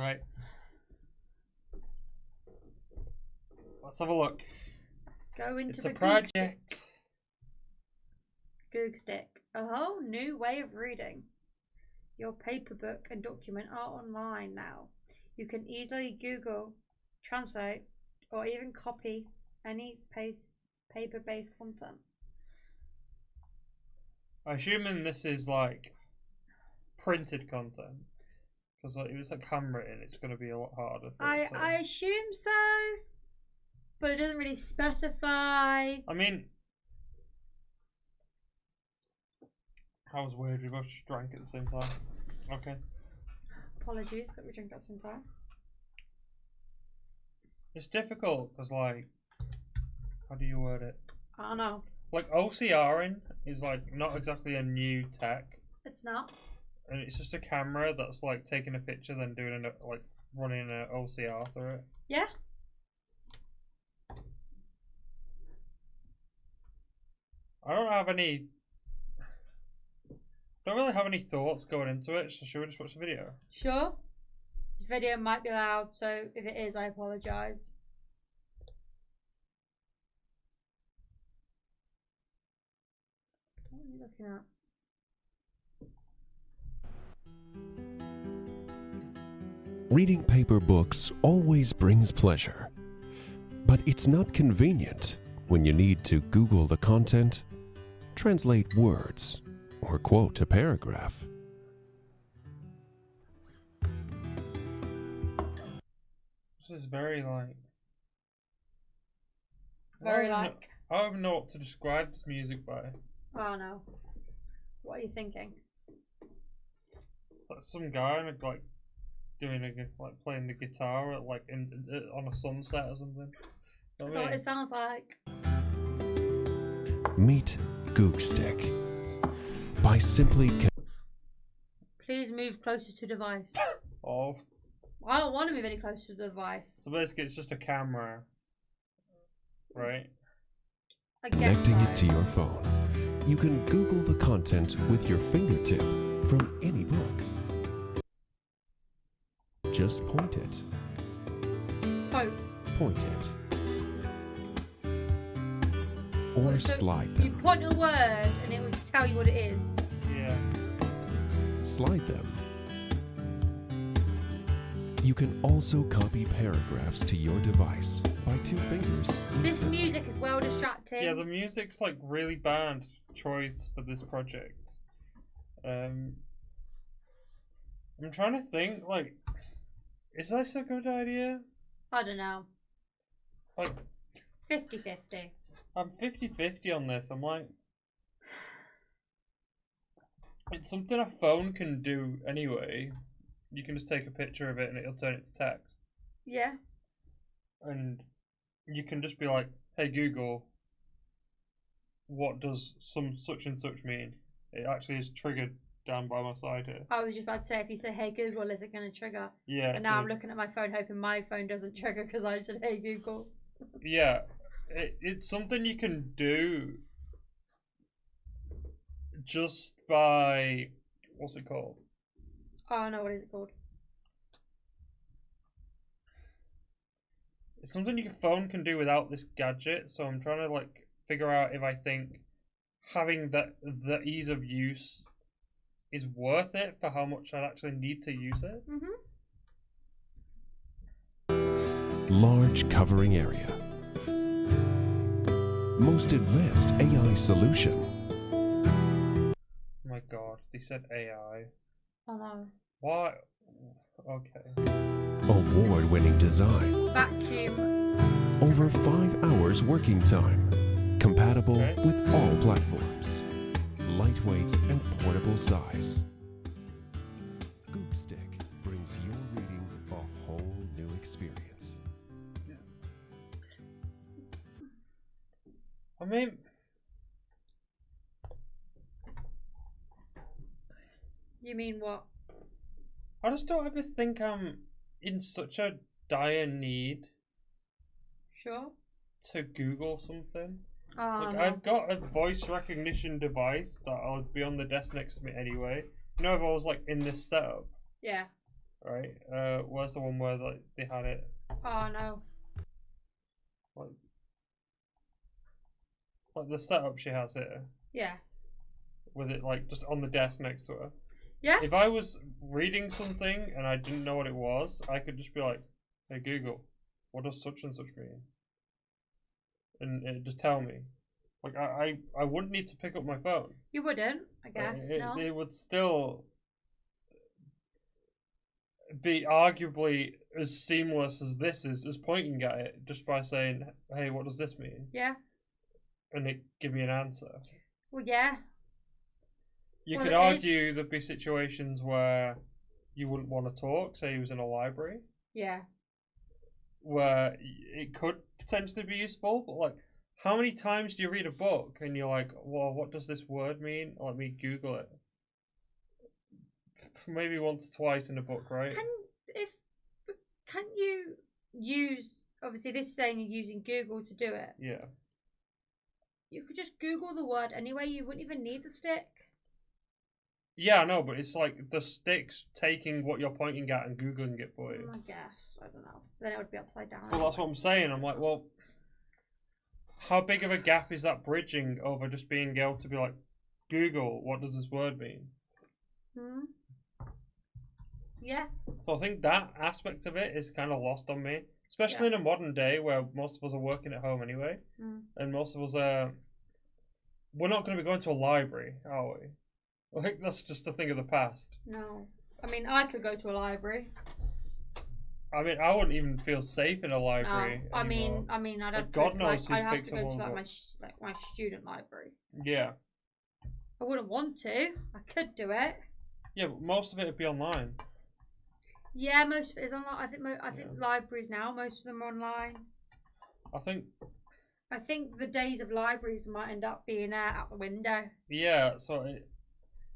Right. Let's have a look. Let's go into It's the a project. Googstick. A whole new way of reading. Your paper book and document are online now. You can easily Google, translate, or even copy any paper-based content. I'm assuming this is like printed content. Because like, if it's like handwritten, it's going to be a lot harder. I assume so, but it doesn't really specify. I mean, that was weird. We both just drank at the same time. Okay. Apologies that we drink at the same time. It's difficult because, like, how do you word it? I don't know. Like, OCRing is like not exactly a new tech. It's not. And it's just a camera that's like taking a picture, then doing like running an OCR through it. Yeah. I don't really have any thoughts going into it. So should we just watch the video? Sure. This video might be loud, so if it is, I apologise. What are you looking at? Reading paper books always brings pleasure, but it's not convenient when you need to Google the content, translate words, or quote a paragraph. This is very like. Very I like. I don't even know what to describe this music by. Oh no. What are you thinking? Like some guy like doing playing the guitar at, like on a sunset or something. You know That's what it sounds like. Meet Googstick. By simply Please move closer to the device. Oh. I don't want to move any closer to the device. So basically, it's just a camera, right? I guess connecting so. it to your phone, you can Google the content with your fingertip from any book. Just point it. Oh. Point it. Or So slide you them. point a word and it will tell you what it is. Yeah. Slide them. You can also copy paragraphs to your device by 2 fingers. This instantly. music is well distracting. Yeah, the music's like really bad choice for this project. I'm trying to think, like, is this a good idea? I don't know. Like, 50-50. I'm 50-50 on this. I'm like, it's something a phone can do anyway. You can just take a picture of it and it'll turn it to text. Yeah. And you can just be like, hey Google, what does some such and such mean? It actually is triggered down by my side here. I was just about to say, if you say, hey Google, is it going to trigger? Yeah. And now I'm looking at my phone hoping my phone doesn't trigger because I said, hey Google. Yeah. It's something you can do just by, what's it called? Oh no, what is it called? It's something your phone can do without this gadget, so I'm trying to like figure out if I think having the ease of use is worth it for how much I'd actually need to use it. Large covering area. Most advanced AI solution. Oh my god, they said AI. Oh no. Why? Okay. Award-winning design. Vacuum. Over 5 hours working time. Compatible Okay. with all platforms. Lightweight and portable size. Googstick brings your reading a whole new experience. I mean, You mean what? I just don't ever think I'm in such a dire need Sure. to Google something. Oh, Like, no. I've got a voice recognition device that I'll be on the desk next to me anyway. You know, if I was like in this setup, Yeah. right? Where's the one where like they had it? Oh no. Like the setup she has here, Yeah. with it like just on the desk next to her. Yeah. If I was reading something and I didn't know what it was, I could just be like, "Hey Google, what does such and such mean?" And it just tell me. Like I wouldn't need to pick up my phone. You wouldn't, I guess. No. It would still be arguably as seamless as this is, as pointing at it just by saying, "Hey, what does this mean?" Yeah. And it give me an answer. Well, yeah. You Well, could it argue is- there'd be situations where you wouldn't want to talk. Say you was in a library, Yeah. where it could potentially be useful. But like, how many times do you read a book and you're like, "Well, what does this word mean? Let me Google it." Maybe once or twice in a book, right? Can you use, obviously this is saying you're using Google to do it. Yeah. You could just Google the word anyway. You wouldn't even need the stick. Yeah, I know, but it's like the stick's taking what you're pointing at and Googling it for you. I guess. I don't know. Then it would be upside down. Well, that's what I'm saying. I'm like, well, how big of a gap is that bridging over just being able to be like, Google, what does this word mean? Yeah. So I think that aspect of it is kind of lost on me, especially in a modern day where most of us are working at home anyway, and most of us are. We're not going to be going to a library, are we? I think that's just a thing of the past. No. I mean, I could go to a library. I mean, I wouldn't even feel safe in a library. No. Anymore. I mean, I'd have God to, knows like, who's I'd have picked to up go all to the like my student library. Yeah. I wouldn't want to. I could do it. Yeah, but most of it would be online. Yeah, most of it is online. I think libraries now, most of them are online. I think the days of libraries might end up being out the window. Yeah, so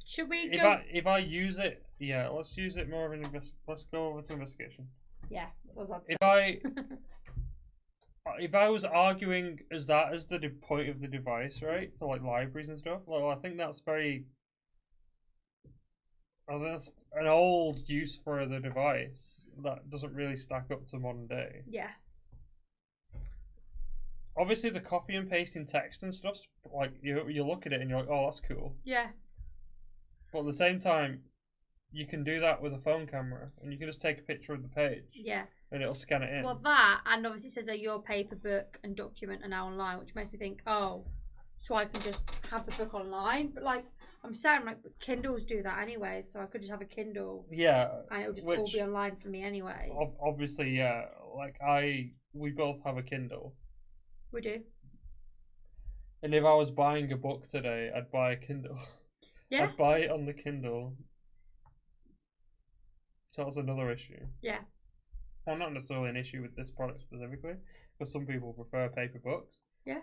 should we go? If I use it, yeah, let's use it more of an let's go over to investigation. Yeah, that's what If I if I was arguing as the point of the device, right, for like libraries and stuff, well, I think that's very. Oh, that's an old use for the device that doesn't really stack up to modern day. Yeah. Obviously, the copy and pasting text and stuff, like you look at it and you're like, oh, that's cool. Yeah. But at the same time, you can do that with a phone camera, and you can just take a picture of the page. Yeah. And it'll scan it in. Well, that, and obviously it says that your paper book and document are now online, which makes me think, oh, so I can just have the book online. But like, I'm saying, like, Kindles do that anyway, so I could just have a Kindle. Yeah. And it'll just all be online for me anyway. Obviously, yeah. Like, we both have a Kindle. We do. And if I was buying a book today, I'd buy a Kindle. Yeah. I'd buy it on the Kindle. So that's another issue. Yeah. Well, not necessarily an issue with this product specifically, because some people prefer paper books. Yeah.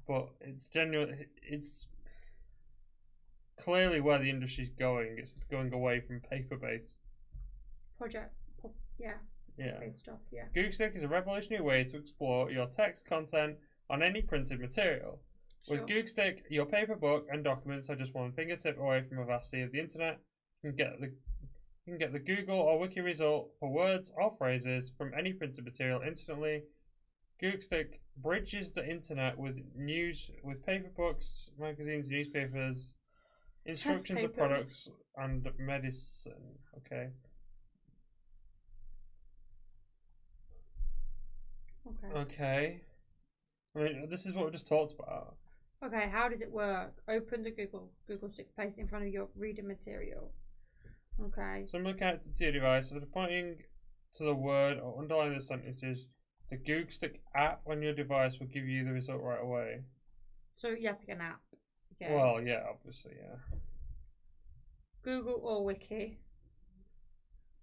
But it's it's clearly where the industry's going. It's going away from paper-based based stuff. Yeah. Googstick is a revolutionary way to explore your text content on any printed material. Sure. With Googstick, your paper book and documents are just one fingertip away from a vast sea of the internet. You can get the Google or Wiki result for words or phrases from any printed material instantly. Googstick bridges the internet with news, with paper books, magazines, newspapers, instructions of products, and medicine. Okay. Okay. I mean, this is what we just talked about. Okay, how does it work? Open the Google Stick, place it in front of your reading material. Okay. Similar character to your device, if pointing to the word or underlining the sentences, the Googstick app on your device will give you the result right away. So you have to get an app. Okay. Well, yeah, obviously, yeah. Google or Wiki.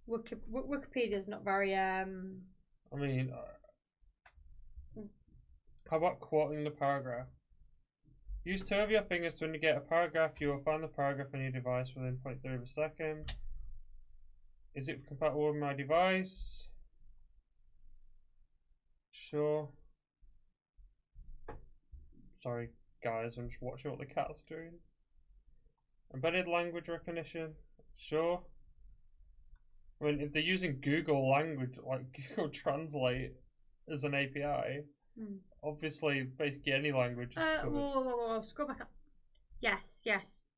Wikipedia's not very I mean, how about quoting the paragraph? Use 2 of your fingers to indicate a paragraph. You will find the paragraph on your device within 0.3 of a second. Is it compatible with my device? Sure. Sorry, guys, I'm just watching what the cat's doing. Embedded language recognition? Sure. I mean, if they're using Google language, like Google Translate as an API, obviously basically any language is covered. Whoa, scroll back up. Yes.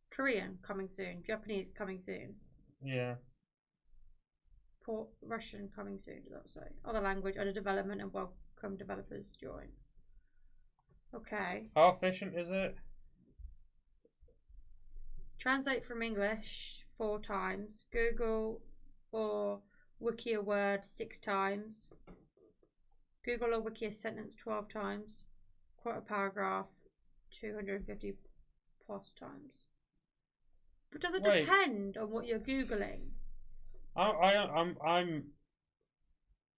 Korean coming soon. Japanese coming soon. Yeah. Russian coming soon, does that say? Other language under development and welcome developers join. Okay. How efficient is it? Translate from English 4 times. Google or Wiki a word 6 times. Google or Wiki a sentence 12 times. Quote a paragraph 250 plus times. But does it depend on what you're Googling? I'm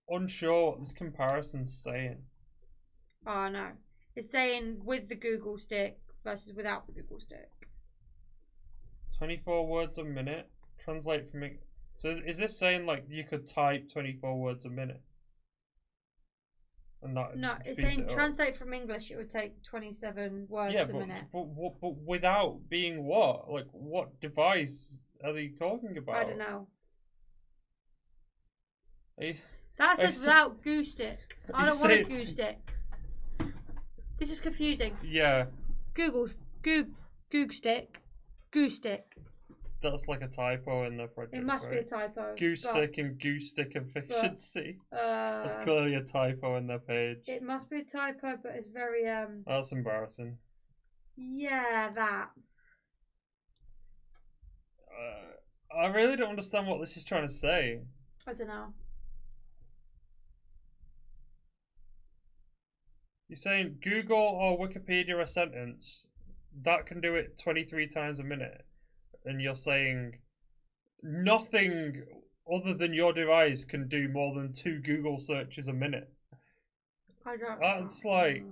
unsure what this comparison's saying. Oh no. It's saying with the Google stick versus without the Google stick. 24 words a minute. Translate from English. So is this saying like you could type 24 words a minute? And that no, it's saying translate from English. It would take 27 words a minute. But without being what? Like what device are they talking about? I don't know. That says without Googstick. I don't want a Googstick. This is confusing. Yeah. Googstick. That's like a typo in the project. It must be a typo. Googstick and Googstick efficiency. That's clearly a typo in their page. It must be a typo, but it's very That's embarrassing. Yeah, that. I really don't understand what this is trying to say. I don't know. You're saying Google or Wikipedia a sentence that can do it 23 times a minute, and you're saying nothing other than your device can do more than 2 Google searches a minute. I don't. That's like.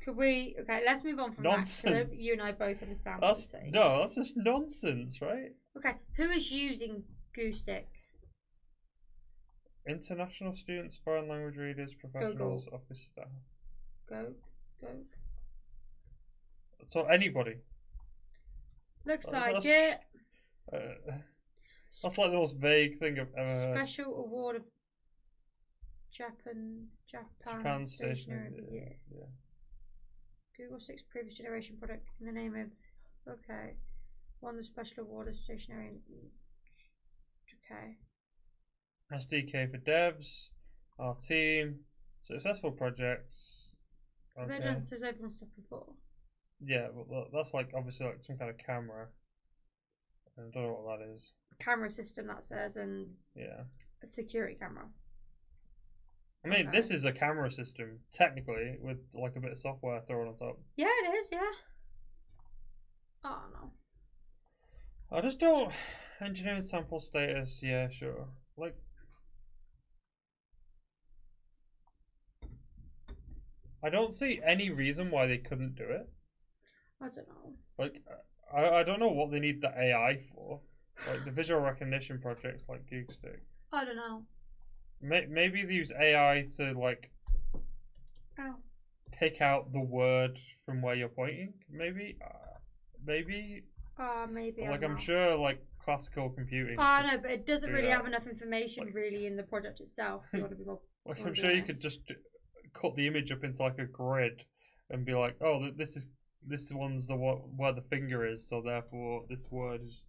Could we? Okay, let's move on from nonsense. that. So you and I both understand what you're saying. No, that's just nonsense, right? Okay, who is using Googstick? International students, foreign language readers, professionals, office staff. Go. So anybody. Looks like it. That's like the most vague thing I've ever heard. Special award of Japan Stationery of the Year. Yeah. Google 6 previous generation product in the name of. Okay. Won the special award of stationery. Okay. SDK for devs. Our team. Successful projects. Okay. They've done everyone stuff before. Yeah, well, that's like obviously like some kind of camera. I don't know what that is. Camera system that says, and yeah, a security camera. I mean, this is a camera system technically with like a bit of software thrown on top. Yeah, it is. Yeah. Oh no. I just don't. Engineering sample status. Yeah, sure. Like. I don't see any reason why they couldn't do it. I don't know. Like, I don't know what they need the AI for. Like, the visual recognition projects like Googstick. I don't know. Maybe they use AI to, like, pick out the word from where you're pointing. Maybe? Maybe? Maybe. Like, I'm sure, like, classical computing. No, but it doesn't really have enough information, like, really, in the project itself. You want to be more. Like, I'm sure you could just cut the image up into like a grid and be like, oh, this one's where the finger is, so therefore this word is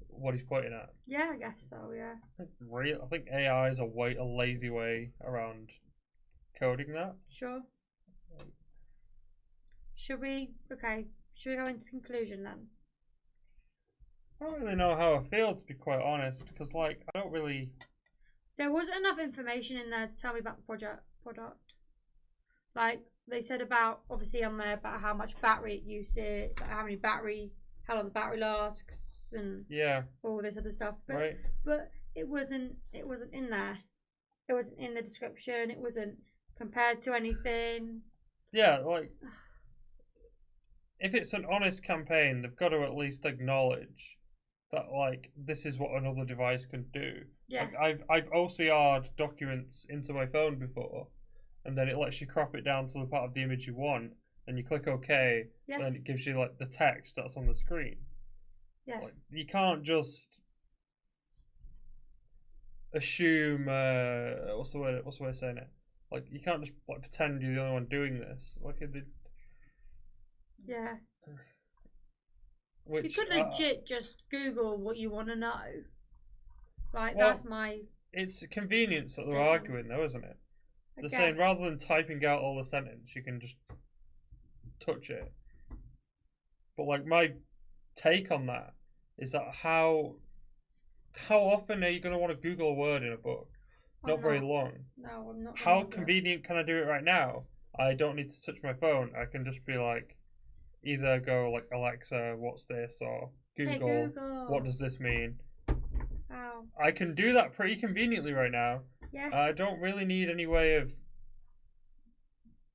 what he's pointing at. Yeah, I guess so. Yeah. I think AI is a lazy way around coding that. Sure. Should we go into conclusion then? I don't really know how I feel, to be quite honest, because like I don't really. There wasn't enough information in there to tell me about the product. Like they said about obviously on there about how much battery it uses, how long the battery lasts, and all this other stuff. But it wasn't in there. It wasn't in the description. It wasn't compared to anything. Yeah, like if it's an honest campaign, they've got to at least acknowledge that like this is what another device can do. Yeah. Like, I've OCR'd documents into my phone before, and then it lets you crop it down to the part of the image you want, and you click OK, and then it gives you like the text that's on the screen. Yeah. Like, you can't just assume what's the way of saying it? Like you can't just like pretend you're the only one doing this. Like Yeah. which You could legit just Google what you want to know. Like well, that's my. It's convenience that they're statement. arguing, though, isn't it? I They're guess. saying rather than typing out all the sentence, you can just touch it. But like my take on that is that how often are you going to want to Google a word in a book? Not very long. No, I'm not. How convenient can I do it right now? I don't need to touch my phone. I can just be like, either go like Alexa, what's this, or Google, Hey, Google. what does this mean? Ow. I can do that pretty conveniently right now. Yeah. I don't really need any way of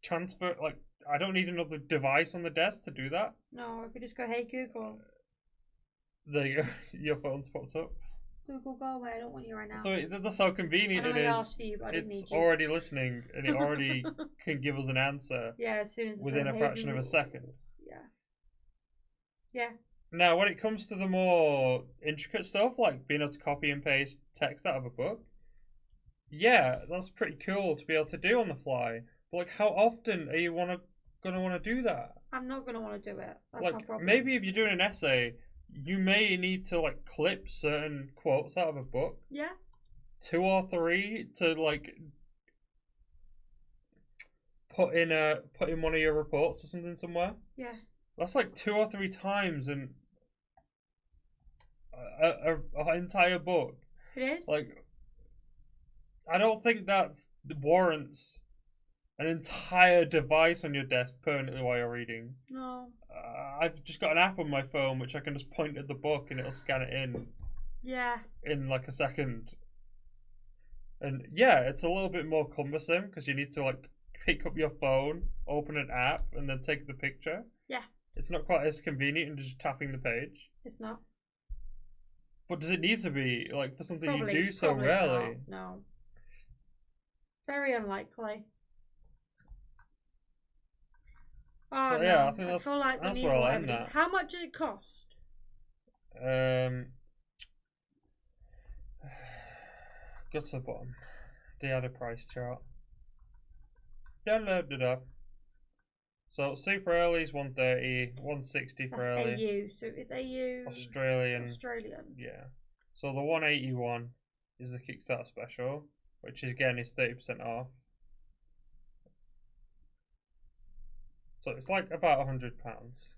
transfer. Like, I don't need another device on the desk to do that. No, I could just go, hey Google. There you go. Your phone's popped up. Google, go away. I don't want you right now. So that's how convenient it is. You, but I didn't It's need you. already listening, and it already can give us an answer. Yeah, as soon as within a fraction of a second. Yeah. Yeah. Now, when it comes to the more intricate stuff, like being able to copy and paste text out of a book, yeah, that's pretty cool to be able to do on the fly. But like, how often are you gonna want to do that? I'm not gonna want to do it. That's like, my problem. maybe if you're doing an essay, you may need to like clip certain quotes out of a book. Yeah. 2 or 3 to like put in one of your reports or something somewhere. Yeah. That's like 2 or 3 times in a entire book. It is. Like, I don't think that warrants an entire device on your desk permanently while you're reading. No. I've just got an app on my phone which I can just point at the book and it'll scan it in. Yeah. In like a second. And yeah, it's a little bit more cumbersome because you need to like pick up your phone, open an app, and then take the picture. Yeah. It's not quite as convenient as just tapping the page. It's not. But does it need to be like for something Probably, you do so rarely? Not, no. Very unlikely. Oh But no! yeah, I think I feel like we that's need where I'll more end evidence. that. How much does it cost? Go to the bottom. They had a price chart. Download it up. So super early is 130, 160 for That's early. AU. So it's AU. Australian. Yeah. So the 181 is the Kickstarter special, which again is 30% off. So it's like about £100,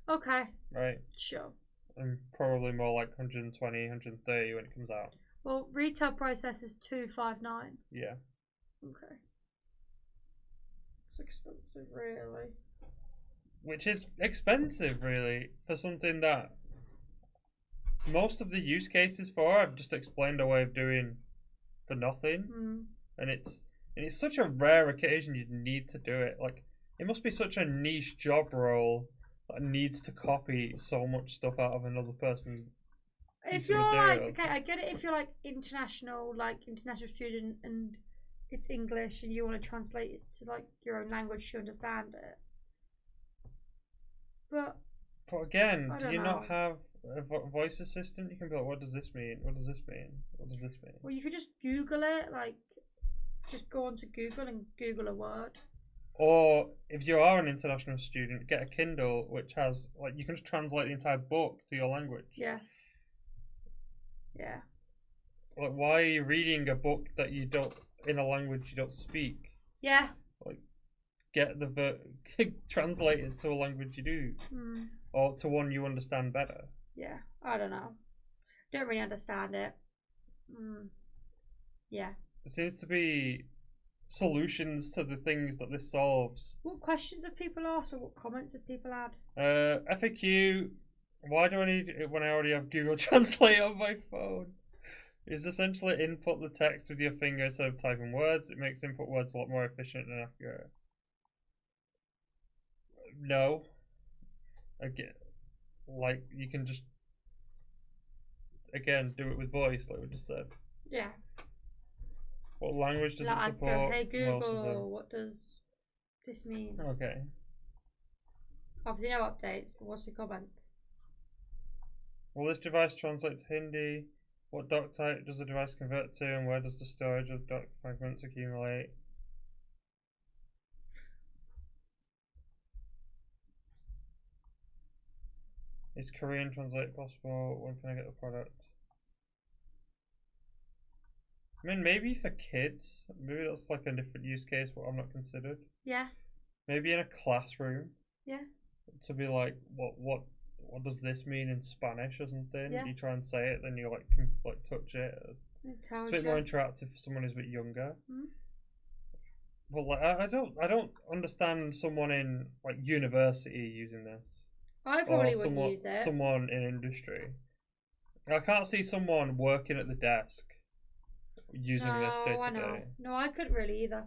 Okay. right? Sure. And probably more like 120, 130 when it comes out. Well, retail price test is $259. Yeah. Okay. It's expensive, really. Which is expensive, really, for something that most of the use cases for I've just explained a way of doing for nothing. And it's such a rare occasion you'd need to do it. Like, it must be such a niche job role that needs to copy so much stuff out of another person. If you're like, okay, I get it. If you're like international student, and it's English, and you want to translate it to like your own language to understand it. But again, do you not have a voice assistant? You can be like, what does this mean? What does this mean? What does this mean? Well, you could just Google it. Like, just go onto Google and Google a word. Or if you are an international student, get a Kindle which has like you can just translate the entire book to your language. Yeah. Yeah. Like, why are you reading a book that you don't in a language you don't speak? Yeah. Like, get the translate it to a language you do, or to one you understand better. Yeah. I don't know. Don't really understand it. Yeah. There seems to be solutions to the things that this solves. What questions have people asked, or what comments have people had? FAQ. Why do I need it when I already have Google Translate on my phone? Is essentially input the text with your finger instead of typing words. It makes input words a lot more efficient and accurate. No. Again, like you can just do it with voice, like we just said. Yeah. What language does it I'd support? go, hey Most of them. Google, what does this mean? Okay. Obviously no updates, but what's your comments? Will this device translate to Hindi? What doc type does the device convert to, and where does the storage of doc fragments accumulate? Is Korean translate possible? When can I get the product? I mean, maybe for kids. Maybe that's like a different use case, but I'm not considered. Yeah. Maybe in a classroom. Yeah. To be like, what does this mean in Spanish or something? Yeah. You try and say it, then you like can like touch it. It's a bit more interactive for someone who's a bit younger. Mm. But like, I don't understand someone in like university using this. I probably wouldn't use it. Someone in industry. I can't see someone working at the desk using this day to day. No, I couldn't really either.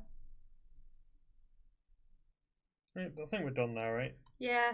I think we're done now, right? Yeah.